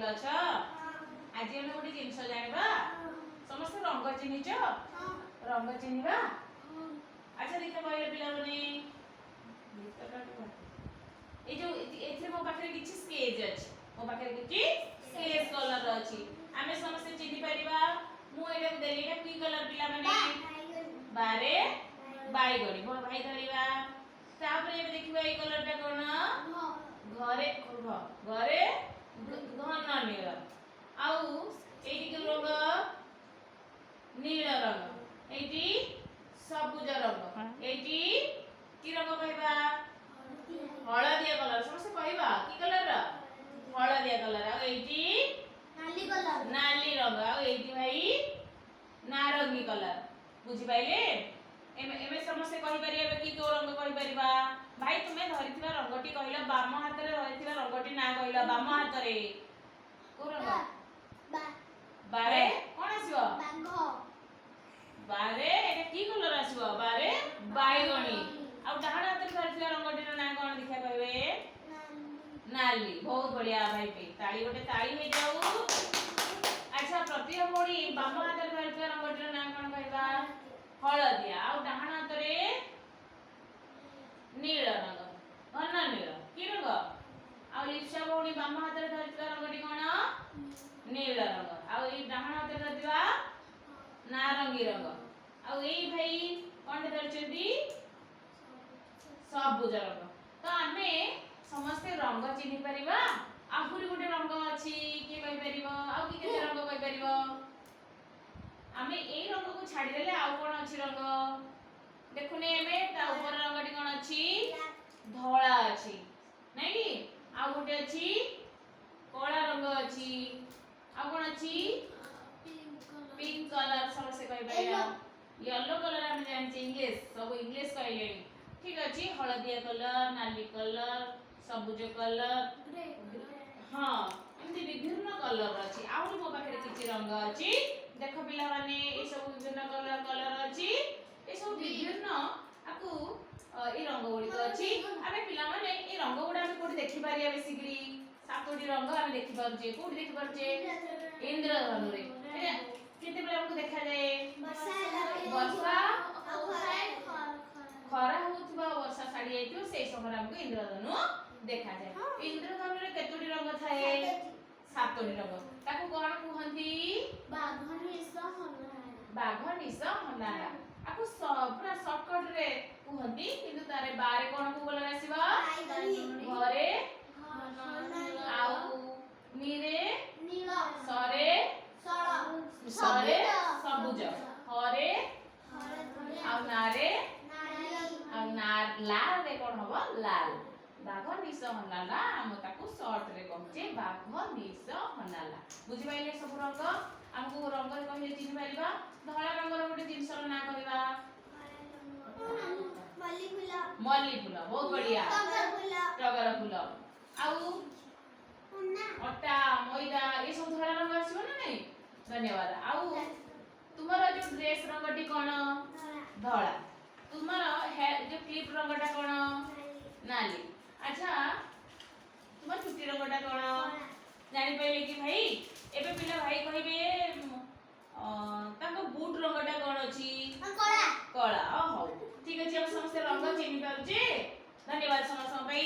ଭଲ ଅଛ? ଆଜି ଆମେ ଗୋଟେ ଜିନିଷ ଜାଣିବା ସମସ୍ତେ ରଙ୍ଗ ଚିହ୍ନିଛ? ରଙ୍ଗ ଚିହ୍ନିବା? ଆଚ୍ଛା ଦେଖିଆ କହିଲେ ପିଲାମାନେ এই যে এথিরে ମୋ ପାଖରେ କିଛି ସ୍କେଚ୍ ଅଛି ମୋ ପାଖରେ କିଛି ସ୍କେଚ୍ କଲର୍ ଅଛି ଆମେ ସମସ୍ତେ ଚିହ୍ନି ପାରିବା ମୁଁ ଏଟାକୁ ଦେଲି ଏଟା କି କଲର୍ ପିଲାମାନେ ବାରେ ବାଇଗଣି ମୋ ଭାଇ ଧରିବା ତାପରେ ଏବେ ଦେଖିବା এই କଲର୍ଟା କ'ଣ ଘରେ ଘରେ ଘନ ନୀଳ ଆଉ ଏଇଟି କି ରଙ୍ଗ नील रंग एटी सबुज रंग एटी की रंग कहबा हळदिया कलर समस्त कहबा की कलर हळदिया कलर आ एटी नाली रंग आ एटी भाई नारंगी कलर बुझी पाइले एमे समस्त कहि परिबा की को रंग कहि परिबा भाई तुमे धरिथिबा रंगटी कहिला बाम हाथ रे धरिथिबा रंगटी ना कहिला बाम हाथ रे को रंग बारे कोन आसीबो बारे एटा की कलर आसीबो बारे बाइगणी आ डाहाण हाथ रे धरिथिबा रंगटी ना कोन देखा कहबे नाली बहुत बढ़िया भाई पे ताली गोटे ताली हे जाऊ अच्छा प्रतिभा मोड़ी बाम हाथ रे धरिथिबा रंगटी ना कोन कहबा हळदिया आ डाहाण हाथ रे नील रंग घन नील की रंग आ लिप्सा मोड़ी बाम हाथ रे धरिथिबा रंगटी कोन नील रंग आ ई डाहाण हाथ रे धरिथिबा नारंगी रंग आ एई भाई कोन धरचंदी सबुज रंग तो आमे समस्त रंग चिन्हि परिबा आहुरी गोटे रंग अछि के कहि परिबो आ की केते रंग कहि परिबो आमे एई रंग को छाडी देले आ कोन अछि रंग देखुने एमे ता ऊपर रंगटी कोन अछि धोळा अछि नै कि आ गोटे अछि कोला रंग अछि आ कोन अछि पिंक कलर समस्त कहि परिबा येलो कलर हम जानछि इंग्लिश सब इंग्लिश कहले ठीक अछि हळदिया कलर नाली कलर सबुज कलर हां एमति विभिन्न कलर अछि आउर मो पाखरे किछि रंग अछि देखो पिला माने ए सब विभिन्न कलर अछि ए सब विभिन्न आकु ए रंग गुडी तो अछि आमे पिला माने ए रंग गुडा हम कोठी देखि पारिया बेसिकली सातोडी रंग हम देखि पारुजे कोठी देखि पारुजे इंद्रधनु रे केते बेला हमको देखा जाए वर्षा खरा होतबा वर्षा साडी आइतो से समय हमको इंद्रधनु देखा जाए इंद्रधनु रे केतोडी रंग थाए सातोडी रंग ताको कोन कहंती बाघ निस हनारा आको पूरा शॉर्टकट रे कहंती किंतु तारे बारे कोन को बोला आसीबा घरे आउ नीरे नीला सरे सरे सबुज हरे आ नारे आ नार लाल रे कोन हबो लाल बाघ निस हनाला हम ताको शॉर्ट रे कहचे बाघ निस हनाला बुझि पाइले सब रंग हमको रंग रे कहिले चिन्ह पारिबा धळा रंग रो गोटे जिंसर ना कहबा मल्ली फूल बहुत बढ़िया टगर फूल आउ अट्टा मैदा ये सब धळा रंग आसीबो ना नहीं धन्यवाद आउ तुमरो जो ड्रेस रंगटी कोन धळा तुमरो हेयर जो क्लिप रंगटा कोन नाली अच्छा तुम चुटी रंगटा कोन जानि पइले कि भाई एबे पिला भाई कहिबे ताको बूट रंगटा कोन अछि कला कला हो ठीक अछि हम समस्त रंग चिन्हि पाउजे धन्यवाद समस्त पई।